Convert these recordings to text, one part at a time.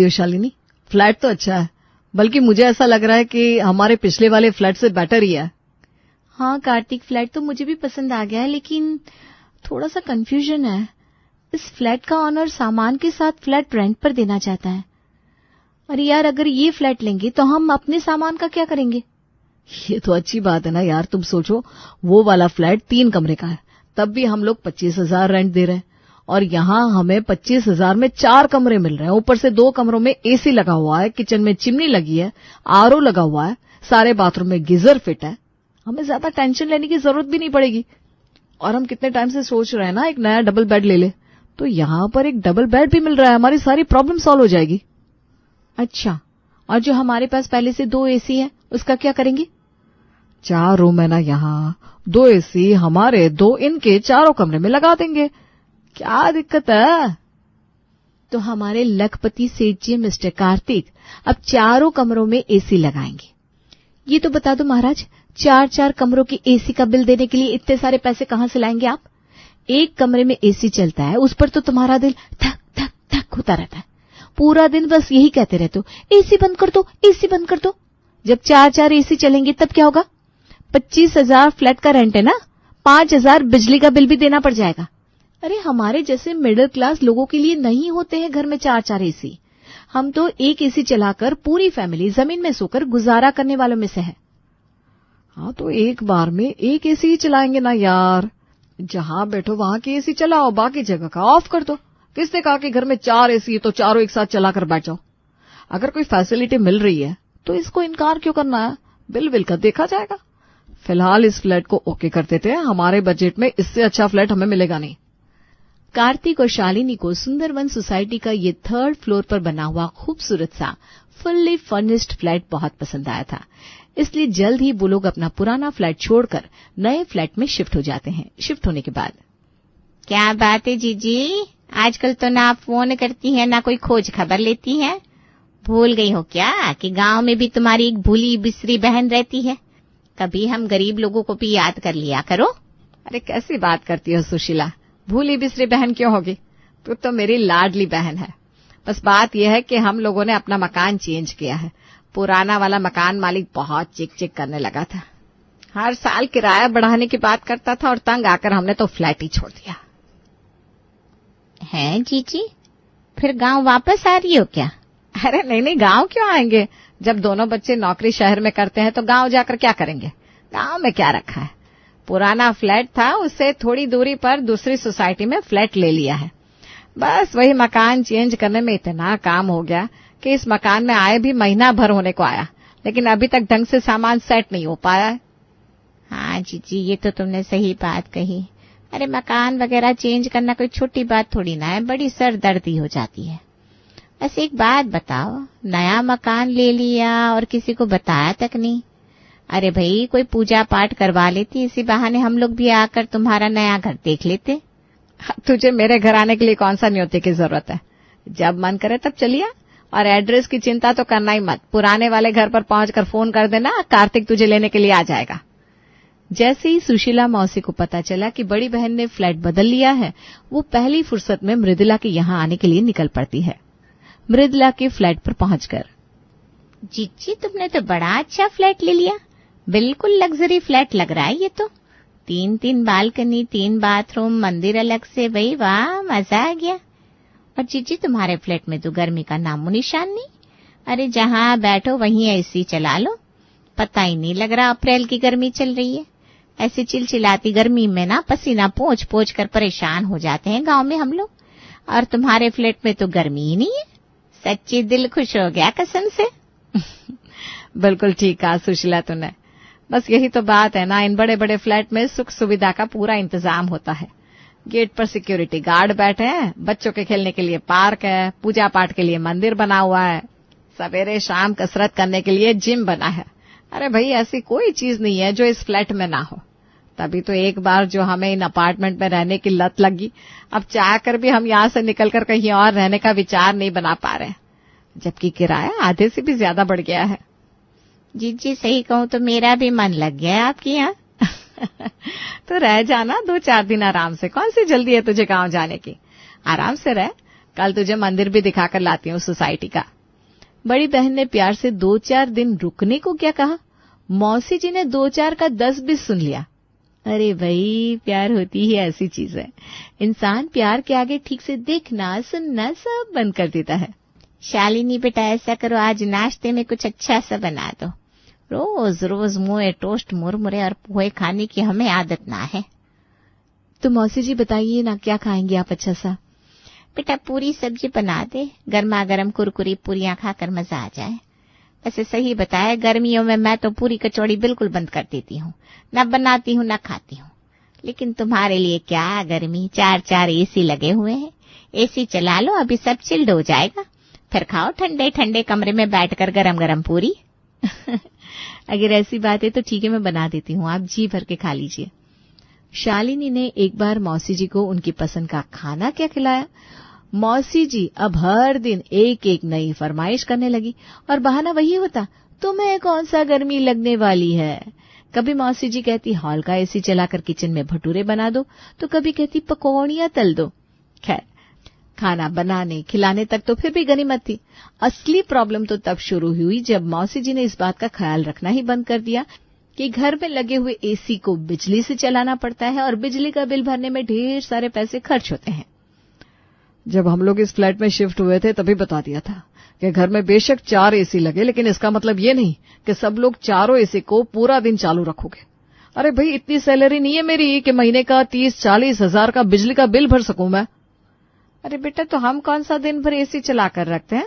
Shalini, flat तो अच्छा है, बल्कि मुझे ऐसा लग रहा है कि हमारे पिछले वाले फ्लैट से बेटर ही है। हाँ कार्तिक, फ्लैट तो मुझे भी पसंद आ गया है, लेकिन थोड़ा सा कंफ्यूजन है। इस फ्लैट का ऑनर सामान के साथ फ्लैट रेंट पर देना चाहता है। अरे यार, अगर ये फ्लैट लेंगे तो हम अपने सामान का क्या करेंगे? ये तो अच्छी बात है ना यार। तुम सोचो, वो वाला फ्लैट 3 कमरे का है, तब भी हम लोग 25,000 रेंट दे रहे हैं, और यहाँ हमें 25,000 में 4 कमरे मिल रहे हैं। ऊपर से 2 कमरों में एसी लगा हुआ है, किचन में चिमनी लगी है, आरओ लगा हुआ है, सारे बाथरूम में गीजर फिट है। हमें ज्यादा टेंशन लेने की जरूरत भी नहीं पड़ेगी। और हम कितने टाइम से सोच रहे हैं ना एक नया डबल बेड ले ले, तो यहाँ पर एक डबल बेड भी मिल रहा है, हमारी सारी प्रॉब्लम सॉल्व हो जाएगी। अच्छा, और जो हमारे पास पहले से 2 एसी है, उसका क्या करेंगे? 4 रूम है ना यहाँ, 2 एसी हमारे, 2 इनके, चारों कमरे में लगा देंगे। क्या दिक्कत है? तो हमारे लखपति सेठ जी मिस्टर कार्तिक अब चारों कमरों में एसी लगाएंगे। ये तो बता दो महाराज, 4-4 कमरों की एसी का बिल देने के लिए इतने सारे पैसे कहाँ से लाएंगे आप? एक कमरे में एसी चलता है, उस पर तो तुम्हारा दिल धक धक धक होता रहता है। पूरा दिन बस यही कहते रहते हो, एसी बंद कर दो, एसी बंद कर दो। जब 4-4 एसी चलेंगे तब क्या होगा? 25,000 फ्लैट का रेंट है ना, 5,000 बिजली का बिल भी देना पड़ जाएगा। अरे हमारे जैसे मिडिल क्लास लोगों के लिए नहीं होते हैं घर में 4-4 एसी। हम तो एक एसी चलाकर पूरी फैमिली जमीन में सोकर गुजारा करने वालों में से है। हाँ, तो एक बार में एक एसी ही चलाएंगे ना यार। जहां बैठो वहां की एसी चलाओ, बाकी जगह का ऑफ कर दो। किसने कहा कि घर में 4 एसी तो चारों एक साथ चलाकर बैठ जाओ? अगर कोई फैसिलिटी मिल रही है तो इसको इनकार क्यों करना है? बिल का देखा जाएगा। फिलहाल इस फ्लैट को ओके कर देते हैं, हमारे बजट में इससे अच्छा फ्लैट हमें मिलेगा नहीं। कार्तिक और शालिनी को सुंदरवन सोसाइटी का ये 3rd फ्लोर पर बना हुआ खूबसूरत सा फुल्ली फर्निश्ड फ्लैट बहुत पसंद आया था, इसलिए जल्द ही वो लोग अपना पुराना फ्लैट छोड़कर नए फ्लैट में शिफ्ट हो जाते हैं। शिफ्ट होने के बाद, क्या बात है जीजी, आजकल तो ना आप फोन करती हैं ना कोई खोज खबर लेती हैं। भूल गई हो क्या कि गांव में भी तुम्हारी एक भूली बिसरी बहन रहती है? कभी हम गरीब लोगों को भी याद कर लिया करो। अरे कैसी बात करती हो सुशीला, भूली बिसरी बहन क्यों होगी? तू तो मेरी लाडली बहन है। बस बात यह है कि हम लोगों ने अपना मकान चेंज किया है। पुराना वाला मकान मालिक बहुत चिक चिक करने लगा था, हर साल किराया बढ़ाने की बात करता था, और तंग आकर हमने तो फ्लैट ही छोड़ दिया। है जीजी, फिर गांव वापस आ रही हो क्या? अरे नहीं, गांव क्यों आएंगे? जब दोनों बच्चे नौकरी शहर में करते हैं तो गांव जाकर क्या करेंगे? गांव में क्या रखा है, पुराना फ्लैट था, उससे थोड़ी दूरी पर दूसरी सोसाइटी में फ्लैट ले लिया है। बस वही मकान चेंज करने में इतना काम हो गया कि इस मकान में आए भी महीना भर होने को आया, लेकिन अभी तक ढंग से सामान सेट नहीं हो पाया है। हाँ जीजी, ये तो तुमने सही बात कही। अरे मकान वगैरह चेंज करना कोई छोटी बात थोड़ी ना है, बड़ी सरदर्दी हो जाती है। ऐसे एक बात बताओ, नया मकान ले लिया और किसी को बताया तक नहीं? अरे भाई, कोई पूजा पाठ करवा लेती, इसी बहाने हम लोग भी आकर तुम्हारा नया घर देख लेते। तुझे मेरे घर आने के लिए कौन सा न्योते की जरूरत है? जब मन करे तब चलिए, और एड्रेस की चिंता तो करना ही मत। पुराने वाले घर पर पहुंचकर फोन कर देना, कार्तिक तुझे लेने के लिए आ जाएगा। जैसे ही सुशीला मौसी को पता चला कि बड़ी बहन ने फ्लैट बदल लिया है, वो पहली फुर्सत में मृदुला के यहाँ आने के लिए निकल पड़ती है। मृदुला के फ्लैट पर पहुंचकर, जीजी तुमने तो बड़ा अच्छा फ्लैट ले लिया, बिल्कुल लग्जरी फ्लैट लग रहा है ये तो। 3 बालकनी, 3 बाथरूम, मंदिर अलग से, भाई वाह, मजा आ गया। और जीजी तुम्हारे फ्लैट में तो गर्मी का नामो निशान नहीं। अरे जहाँ बैठो वहीं एसी चला लो, पता ही नहीं लग रहा अप्रैल की गर्मी चल रही है। ऐसी चिलचिलाती गर्मी में ना पसीना पोंछ पोंछ कर परेशान हो जाते हैं गांव में हम लोग, और तुम्हारे फ्लैट में तो गर्मी ही नहीं है। सच्ची दिल खुश हो गया कसम से। बिल्कुल ठीक कहा सुशीला तूने। बस यही तो बात है ना, इन बड़े बड़े फ्लैट में सुख सुविधा का पूरा इंतजाम होता है। गेट पर सिक्योरिटी गार्ड बैठे हैं, बच्चों के खेलने के लिए पार्क है, पूजा पाठ के लिए मंदिर बना हुआ है, सवेरे शाम कसरत करने के लिए जिम बना है। अरे भाई, ऐसी कोई चीज नहीं है जो इस फ्लैट में ना हो। तभी तो एक बार जो हमें इन अपार्टमेंट में रहने की लत लगी, अब चाहकर भी हम यहाँ से निकलकर कहीं और रहने का विचार नहीं बना पा रहे, जबकि किराया आधे से भी ज्यादा बढ़ गया है। जीजी सही कहूँ तो मेरा भी मन लग गया आपके यहाँ। तो रह जाना 2-4 दिन आराम से, कौन सी जल्दी है तुझे गांव जाने की? आराम से रह, कल तुझे मंदिर भी दिखाकर लाती हूँ सोसाइटी का। बड़ी बहन ने प्यार से 2-4 दिन रुकने को क्या कहा, मौसी जी ने 2-4 का 10 भी सुन लिया। अरे भाई, प्यार होती ही ऐसी चीज है, इंसान प्यार के आगे ठीक से देखना सुनना सब बंद कर देता है। शालिनी बेटा ऐसा करो, आज नाश्ते में कुछ अच्छा सा बना दो। रोज रोज मुँह टोस्ट मुरमुरे और पोहे खाने की हमें आदत ना है। तो मौसी जी बताइए ना, क्या खाएंगे आप अच्छा सा? बेटा पूरी सब्जी बना दे, गर्मा गर्म कुरकुरी पूरियां खाकर मजा आ जाए। वैसे सही बताया, गर्मियों में मैं तो पूरी कचौड़ी बिल्कुल बंद कर देती हूँ, न बनाती हूँ न खाती हूँ। लेकिन तुम्हारे लिए क्या गर्मी, 4 एसी लगे हुए हैं। एसी चला लो, अभी सब चिल्ड हो जाएगा, फिर खाओ ठंडे ठंडे कमरे में बैठकर गरम गरम पूरी। अगर ऐसी बात है तो ठीक है, मैं बना देती हूँ, आप जी भर के खा लीजिए। शालिनी ने एक बार मौसी जी को उनकी पसंद का खाना क्या खिलाया। मौसी जी अब हर दिन एक एक नई फरमाइश करने लगी और बहाना वही होता, तुम्हें कौन सा गर्मी लगने वाली है। कभी मौसी जी कहती हॉल का एसी चलाकर किचन में भटूरे बना दो, तो कभी कहती पकौड़ियां तल दो। खैर, खाना बनाने खिलाने तक तो फिर भी गनीमत थी। असली प्रॉब्लम तो तब शुरू हुई जब मौसी जी ने इस बात का ख्याल रखना ही बंद कर दिया कि घर में लगे हुए एसी को बिजली से चलाना पड़ता है और बिजली का बिल भरने में ढेर सारे पैसे खर्च होते हैं। जब हम लोग इस फ्लैट में शिफ्ट हुए थे तभी बता दिया था कि घर में बेशक 4 एसी लगे, लेकिन इसका मतलब ये नहीं कि सब लोग चारों एसी को पूरा दिन चालू रखोगे। अरे भाई, इतनी सैलरी नहीं है मेरी कि महीने का 30-40 हजार का बिजली का बिल भर सकूं मैं। अरे बेटा, तो हम कौन सा दिन भर एसी चलाकर रखते हैं?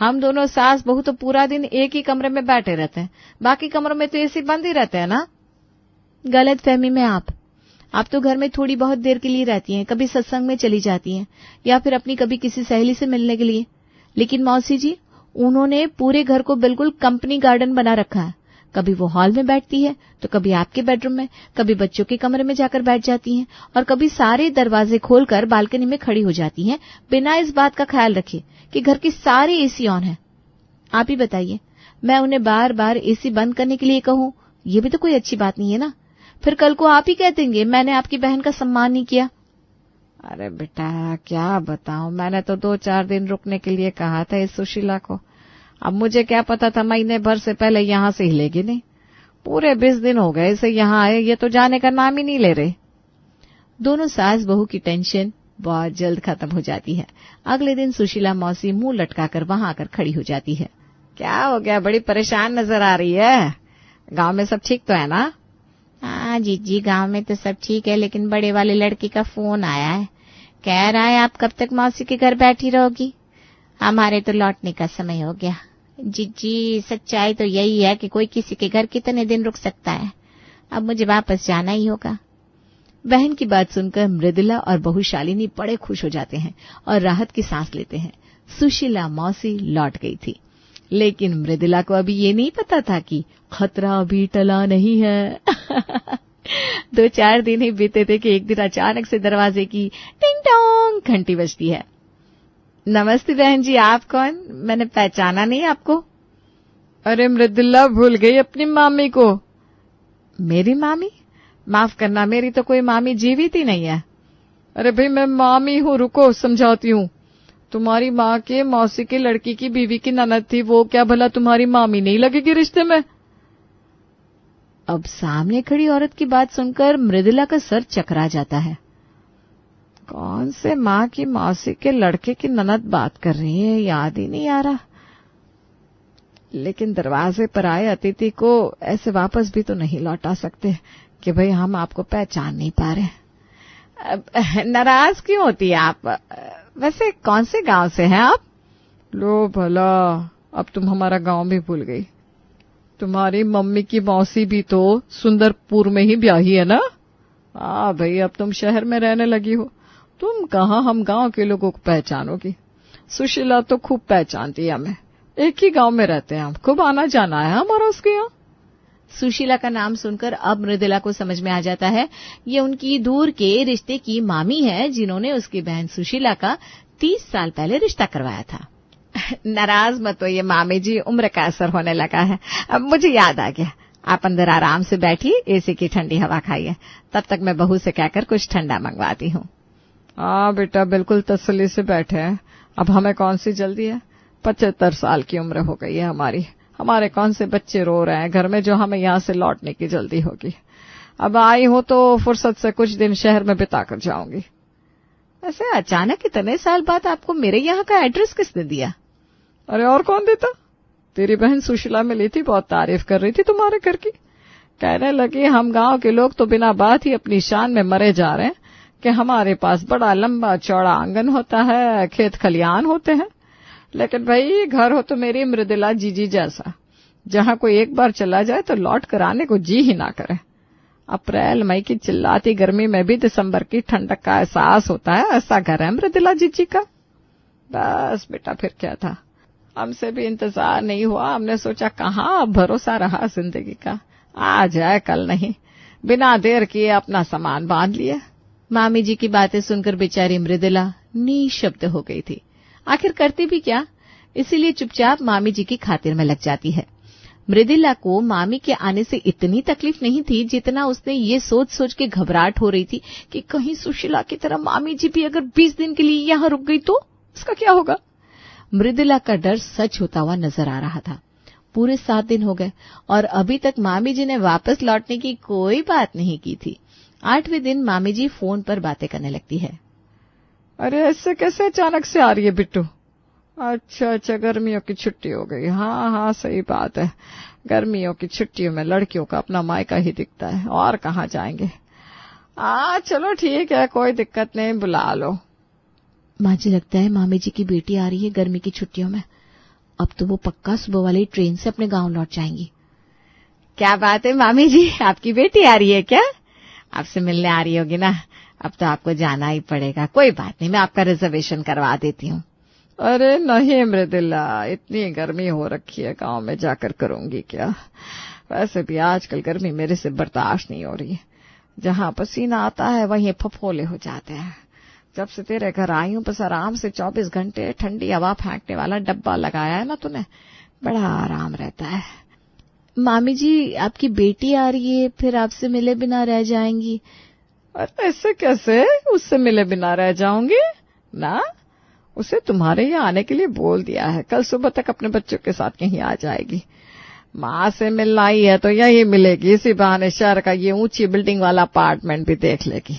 हम दोनों सास बहू तो पूरा दिन एक ही कमरे में बैठे रहते हैं, बाकी कमरों में तो एसी बंद ही रहते हैं ना। गलत फहमी में आप तो घर में थोड़ी बहुत देर के लिए रहती हैं, कभी सत्संग में चली जाती हैं या फिर अपनी कभी किसी सहेली से मिलने के लिए। लेकिन मौसी जी, उन्होंने पूरे घर को बिल्कुल कंपनी गार्डन बना रखा है। कभी वो हॉल में बैठती है तो कभी आपके बेडरूम में, कभी बच्चों के कमरे में जाकर बैठ जाती हैं और कभी सारे दरवाजे खोलकर बालकनी में खड़ी हो जाती हैं, बिना इस बात का ख्याल रखे कि घर के सारे एसी ऑन है। आप ही बताइए, मैं उन्हें बार बार एसी बंद करने के लिए कहूं, ये भी तो कोई अच्छी बात नहीं है ना। फिर कल को आप ही कह देंगे मैंने आपकी बहन का सम्मान नहीं किया। अरे बेटा, क्या बताऊं, मैंने तो 2-4 दिन रुकने के लिए कहा था इस सुशीला को। अब मुझे क्या पता था महीने भर से पहले यहाँ से हिलेगी नहीं। पूरे 20 दिन हो गए इसे यहाँ आए, ये तो जाने का नाम ही नहीं ले रहे। दोनों सास बहू की टेंशन बहुत जल्द खत्म हो जाती है। अगले दिन सुशीला मौसी मुंह लटकाकर वहां आकर खड़ी हो जाती है। क्या हो गया, बड़ी परेशान नजर आ रही है। गांव में सब ठीक तो है ना? हाँ जीजी, गांव में तो सब ठीक है, लेकिन बड़े वाले लड़के का फोन आया है। कह रहा है आप कब तक मौसी के घर बैठी रहोगी, हमारे तो लौटने का समय हो गया। जीजी, सच्चाई तो यही है कि कोई किसी के घर कितने दिन रुक सकता है। अब मुझे वापस जाना ही होगा। बहन की बात सुनकर मृदुला और बहू शालिनी बड़े खुश हो जाते हैं और राहत की सांस लेते हैं। सुशीला मौसी लौट गई थी, लेकिन मृदुला को अभी ये नहीं पता था कि खतरा अभी टला नहीं है। 2-4 दिन ही बीते थे कि एक दिन अचानक से दरवाजे की टिंग टोंग घंटी बजती है। नमस्ते बहन जी, आप कौन? मैंने पहचाना नहीं आपको। अरे मृदुला, भूल गई अपनी मामी को। मेरी मामी? माफ करना, मेरी तो कोई मामी जीवित ही नहीं है। अरे भाई, मैं मामी हूँ, रुको समझाती हूँ। तुम्हारी माँ के मौसी की लड़की की बीवी की ननद थी, वो क्या भला तुम्हारी मामी नहीं लगेगी रिश्ते में? अब सामने खड़ी औरत की बात सुनकर मृदुला का सर चकरा जाता है। कौन से माँ की मौसी के लड़के की ननद बात कर रही है, याद ही नहीं आ रहा। लेकिन दरवाजे पर आए अतिथि को ऐसे वापस भी तो नहीं लौटा सकते कि भाई हम आपको पहचान नहीं पा रहे। नाराज क्यों होती है आप? वैसे कौन से गांव से हैं आप? लो भला, अब तुम हमारा गांव भी भूल गई। तुम्हारी मम्मी की मौसी भी तो सुंदरपुर में ही ब्याही है ना? हाँ भाई, अब तुम शहर में रहने लगी हो, तुम कहाँ हम गांव के लोगों को पहचानोगी। सुशीला तो खूब पहचानती है हमें, एक ही गांव में रहते हैं हम, खूब आना जाना है हमारा उसके यहाँ। सुशीला का नाम सुनकर अब मृदुला को समझ में आ जाता है ये उनकी दूर के रिश्ते की मामी है, जिन्होंने उसकी बहन सुशीला का 30 साल पहले रिश्ता करवाया था। नाराज मत होइए मामी जी, उम्र का असर होने लगा है। अब मुझे याद आ गया, आप अंदर आराम से बैठिए, एसी की ठंडी हवा खाइए, तब तक मैं बहू से कहकर कुछ ठंडा मंगवाती हूँ। हाँ बेटा, बिल्कुल तसल्ली से बैठे हैं, अब हमें कौन सी जल्दी है, 75 साल की उम्र हो गई है हमारी, हमारे कौन से बच्चे रो रहे हैं घर में जो हमें यहाँ से लौटने की जल्दी होगी। अब आई हूं तो फुर्सत से कुछ दिन शहर में बिता कर जाऊंगी। ऐसे अचानक इतने साल बाद आपको मेरे यहाँ का एड्रेस किसने दिया? अरे और कौन देता, तेरी बहन सुशीला मिली थी, बहुत तारीफ कर रही थी तुम्हारे घर की। कहने लगी हम गांव के लोग तो बिना बात ही अपनी शान में मरे जा रहे हैं कि हमारे पास बड़ा लंबा चौड़ा आंगन होता है, खेत खलियान होते हैं, लेकिन भाई घर हो तो मेरी मृदुला जीजी जैसा, जहां कोई एक बार चला जाए तो लौट कर आने को जी ही ना करे। अप्रैल मई की चिल्लाती गर्मी में भी दिसंबर की ठंडक का एहसास होता है, ऐसा घर है मृदुला जीजी का। बस बेटा फिर क्या था, हमसे भी इंतजार नहीं हुआ, हमने सोचा कहाँ अब भरोसा रहा जिंदगी का, आज है कल नहीं, बिना देर किए अपना सामान बांध लिया। मामी जी की बातें सुनकर बेचारी मृदुला निशब्द हो गई थी। आखिर करती भी क्या, इसीलिए चुपचाप मामी जी की खातिर में लग जाती है। मृदुला को मामी के आने से इतनी तकलीफ नहीं थी जितना उसने ये सोच सोच के घबराहट हो रही थी कि कहीं सुशीला की तरह मामी जी भी अगर 20 दिन के लिए यहाँ रुक गई तो उसका क्या होगा। मृदुला का डर सच होता हुआ नजर आ रहा था। पूरे 7 दिन हो गए और अभी तक मामी जी ने वापस लौटने की कोई बात नहीं की थी। 8वें दिन मामी जी फोन पर बातें करने लगती है। अरे ऐसे कैसे अचानक से आ रही है बिट्टू? अच्छा गर्मियों की छुट्टी हो गई। हाँ सही बात है, गर्मियों की छुट्टियों में लड़कियों का अपना मायका ही दिखता है, और कहाँ जाएंगे। चलो ठीक है, कोई दिक्कत नहीं, बुला लो। माँ जी लगता है मामी जी की बेटी आ रही है गर्मी की छुट्टियों में, अब तो वो पक्का सुबह वाली ट्रेन से अपने गांव लौट जाएंगी। क्या बात है मामी जी, आपकी बेटी आ रही है क्या? आपसे मिलने आ रही होगी ना, अब तो आपको जाना ही पड़ेगा। कोई बात नहीं, मैं आपका रिजर्वेशन करवा देती हूँ। अरे नहीं मृदुला, इतनी गर्मी हो रखी है, गांव में जाकर करूंगी क्या। वैसे भी आजकल गर्मी मेरे से बर्दाश्त नहीं हो रही, जहां पसीना आता है वहीं फफोले हो जाते हैं। जब से तेरे घर आई हूं बस आराम से 24 घंटे ठंडी हवा फेंकने वाला डब्बा लगाया है ना तूने, बड़ा आराम रहता है। मामी जी आपकी बेटी आ रही है, फिर आपसे मिले बिना रह जाएंगी। अरे ऐसे कैसे, उससे मिले बिना रह जाऊंगी ना, उसे तुम्हारे यहाँ आने के लिए बोल दिया है, कल सुबह तक अपने बच्चों के साथ यहीं आ जाएगी। माँ से मिलना ही है तो यही मिलेगी, इसी बहाने शहर का ये ऊंची बिल्डिंग वाला अपार्टमेंट भी देख लेगी।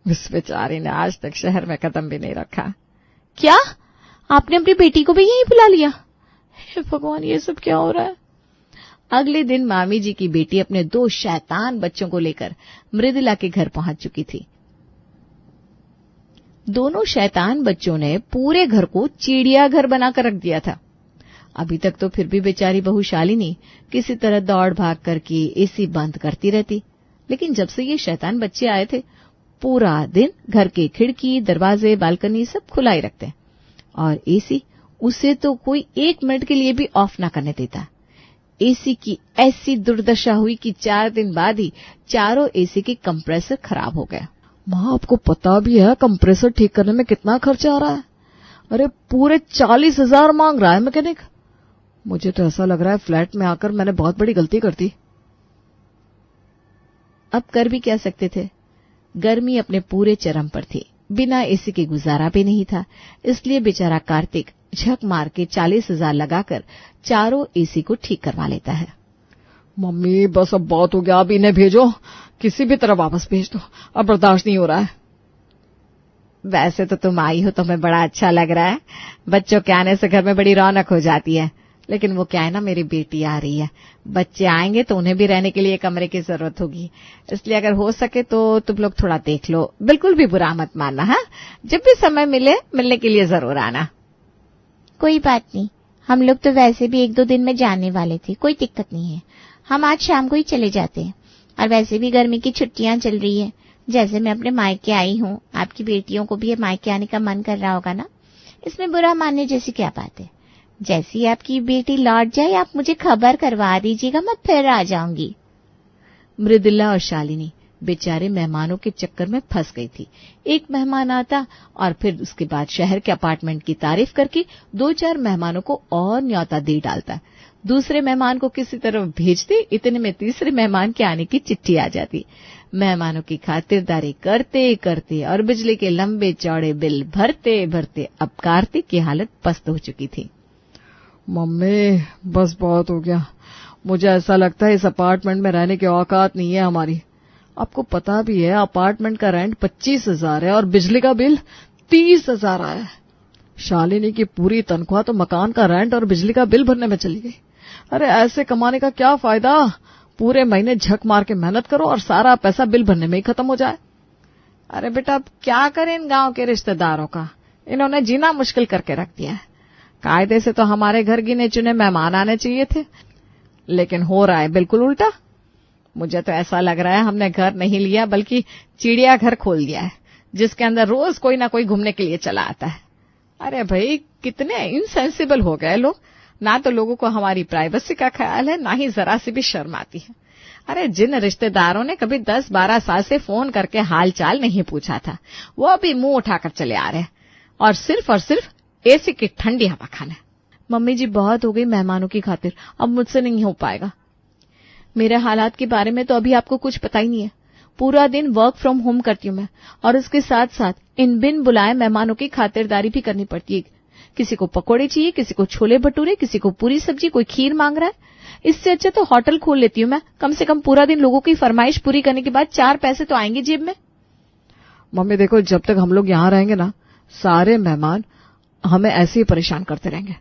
इस बेचारी ने आज तक शहर में कदम भी नहीं रखा। क्या आपने अपनी बेटी को भी यहीं बुला लिया? हे भगवान, ये सब क्या हो रहा है। अगले दिन मामी जी की बेटी अपने 2 शैतान बच्चों को लेकर मृदुला के घर पहुंच चुकी थी। दोनों शैतान बच्चों ने पूरे घर को चिड़ियाघर बनाकर रख दिया था। अभी तक तो फिर भी बेचारी बहू शालिनी किसी तरह दौड़ भाग करके एसी बंद करती रहती, लेकिन जब से ये शैतान बच्चे आए थे पूरा दिन घर के खिड़की दरवाजे बालकनी सब खुला ही रखते, और एसी उसे तो कोई 1 मिनट के लिए भी ऑफ ना करने देता। एसी की ऐसी दुर्दशा हुई कि 4 दिन बाद ही चारों एसी के कंप्रेसर खराब हो गया। माँ आपको पता भी है कंप्रेसर ठीक करने में कितना खर्चा आ रहा है? अरे पूरे 40,000 मांग रहा है मैकेनिक। मुझे तो ऐसा लग रहा है फ्लैट में आकर मैंने बहुत बड़ी गलती कर दी। अब कर भी क्या सकते थे, गर्मी अपने पूरे चरम पर थी, बिना एसी के गुजारा भी नहीं था। इसलिए बेचारा कार्तिक झक मार के 40,000 लगाकर चारों एसी को ठीक करवा लेता है। मम्मी बस अब बहुत हो गया, अब इन्हें भेजो, किसी भी तरह वापस भेज दो, अब बर्दाश्त नहीं हो रहा है। वैसे तो तुम आई हो तो हमें बड़ा अच्छा लग रहा है, बच्चों के आने से घर में बड़ी रौनक हो जाती है, लेकिन वो क्या है ना, मेरी बेटी आ रही है, बच्चे आएंगे तो उन्हें भी रहने के लिए कमरे की जरूरत होगी, इसलिए अगर हो सके तो तुम लोग थोड़ा देख लो, बिल्कुल भी बुरा मत मानना। हाँ, जब भी समय मिले मिलने के लिए जरूर आना। कोई बात नहीं, हम लोग तो वैसे भी 1-2 दिन में जाने वाले थे, कोई दिक्कत नहीं है, हम आज शाम को ही चले जाते हैं। और वैसे भी गर्मी की छुट्टियां चल रही है, जैसे मैं अपने मायके आई हूँ, आपकी बेटियों को भी मायके आने का मन कर रहा होगा ना, इसमें बुरा मानने जैसी क्या बात है। जैसी आपकी बेटी लौट जाए आप मुझे खबर करवा दीजिएगा, मैं फिर आ जाऊंगी। मृदुला और शालिनी बेचारे मेहमानों के चक्कर में फंस गई थी। एक मेहमान आता और फिर उसके बाद शहर के अपार्टमेंट की तारीफ करके 2-4 मेहमानों को और न्योता दे डालता। दूसरे मेहमान को किसी तरफ भेजते, इतने में तीसरे मेहमान के आने की चिट्ठी आ जाती। मेहमानों की खातिरदारी करते करते और बिजली के लंबे चौड़े बिल भरते भरते अब कार्तिक की हालत पस्त हो चुकी थी। मम्मी बस बहुत हो गया, मुझे ऐसा लगता है इस अपार्टमेंट में रहने की औकात नहीं है हमारी। आपको पता भी है अपार्टमेंट का रेंट 25,000 है और बिजली का बिल 30,000 आया है। शालिनी की पूरी तनख्वाह तो मकान का रेंट और बिजली का बिल भरने में चली गई। अरे ऐसे कमाने का क्या फायदा, पूरे महीने झक मार के मेहनत करो और सारा पैसा बिल भरने में ही खत्म हो जाए। अरे बेटा अब क्या करें इन गांव के रिश्तेदारों का, इन्होंने जीना मुश्किल करके रख दिया है। कायदे से तो हमारे घर गिने चुने मेहमान आने चाहिए थे, लेकिन हो रहा है बिल्कुल उल्टा। मुझे तो ऐसा लग रहा है हमने घर नहीं लिया बल्कि चिड़िया घर खोल दिया है, जिसके अंदर रोज कोई ना कोई घूमने के लिए चला आता है। अरे भाई कितने इनसेंसिबल हो गए लोग, ना तो लोगों को हमारी प्राइवेसी का ख्याल है, ना ही जरा सी भी शर्म आती है। अरे जिन रिश्तेदारों ने कभी 10-12 साल से फोन करके हाल चाल नहीं पूछा था, वो अभी मुंह उठाकर चले आ रहे हैं और सिर्फ एसी की ठंडी हवा खाना। मम्मी जी बहुत हो गई मेहमानों की खातिर, अब मुझसे नहीं हो पाएगा। मेरे हालात के बारे में तो अभी आपको कुछ पता ही नहीं है। पूरा दिन वर्क फ्रॉम होम करती हूँ मैं, और उसके साथ साथ इन बिन बुलाए मेहमानों की खातिरदारी भी करनी पड़ती है। किसी को पकोड़े चाहिए, किसी को छोले भटूरे, किसी को पूरी सब्जी, कोई खीर मांग रहा है। इससे अच्छा तो होटल खोल लेती हूँ मैं, कम से कम पूरा दिन लोगों की फरमाइश पूरी करने के बाद 4 पैसे तो आएंगे जेब में। मम्मी देखो, जब तक हम लोग यहाँ रहेंगे ना, सारे मेहमान हमें ऐसे ही परेशान करते रहेंगे।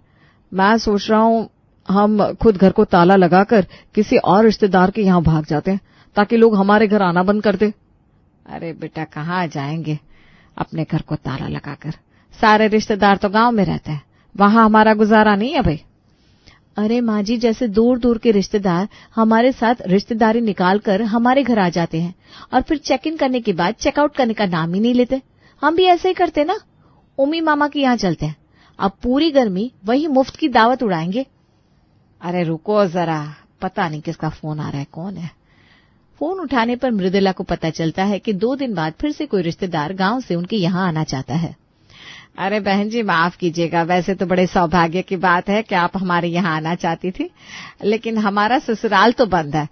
मैं सोच रहा हूँ हम खुद घर को ताला लगाकर किसी और रिश्तेदार के यहाँ भाग जाते हैं, ताकि लोग हमारे घर आना बंद कर दे। अरे बेटा कहाँ जाएंगे अपने घर को ताला लगाकर, सारे रिश्तेदार तो गांव में रहते हैं, वहां हमारा गुजारा नहीं है भाई। अरे माँ जी, जैसे दूर दूर के रिश्तेदार हमारे साथ रिश्तेदारी निकाल कर हमारे घर आ जाते हैं और फिर चेक इन करने के बाद चेकआउट करने का नाम ही नहीं लेते। हम भी ऐसे ही करते ना, उमी मामा के यहाँ चलते हैं, अब पूरी गर्मी वही मुफ्त की दावत उड़ाएंगे। अरे रुको जरा, पता नहीं किसका फोन आ रहा है, कौन है। फोन उठाने पर मृदुला को पता चलता है कि 2 दिन बाद फिर से कोई रिश्तेदार गांव से उनके यहाँ आना चाहता है। अरे बहन जी माफ कीजिएगा, वैसे तो बड़े सौभाग्य की बात है कि आप हमारे यहाँ आना चाहती थी, लेकिन हमारा ससुराल तो बंद है।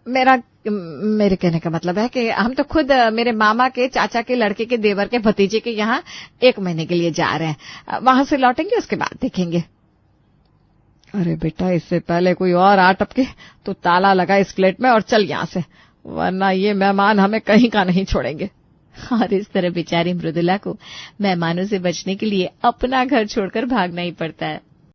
मेरे कहने का मतलब है कि हम तो खुद मेरे मामा के चाचा के लड़के के देवर के भतीजे के यहाँ 1 महीने के लिए जा रहे हैं, वहां से लौटेंगे उसके बाद देखेंगे। अरे बेटा, इससे पहले कोई और आ टपके तो ताला लगा इस फ्लैट में और चल यहाँ से, वरना ये मेहमान हमें कहीं का नहीं छोड़ेंगे। और इस तरह बेचारी मृदुला को मेहमानों से बचने के लिए अपना घर छोड़कर भागना ही पड़ता है।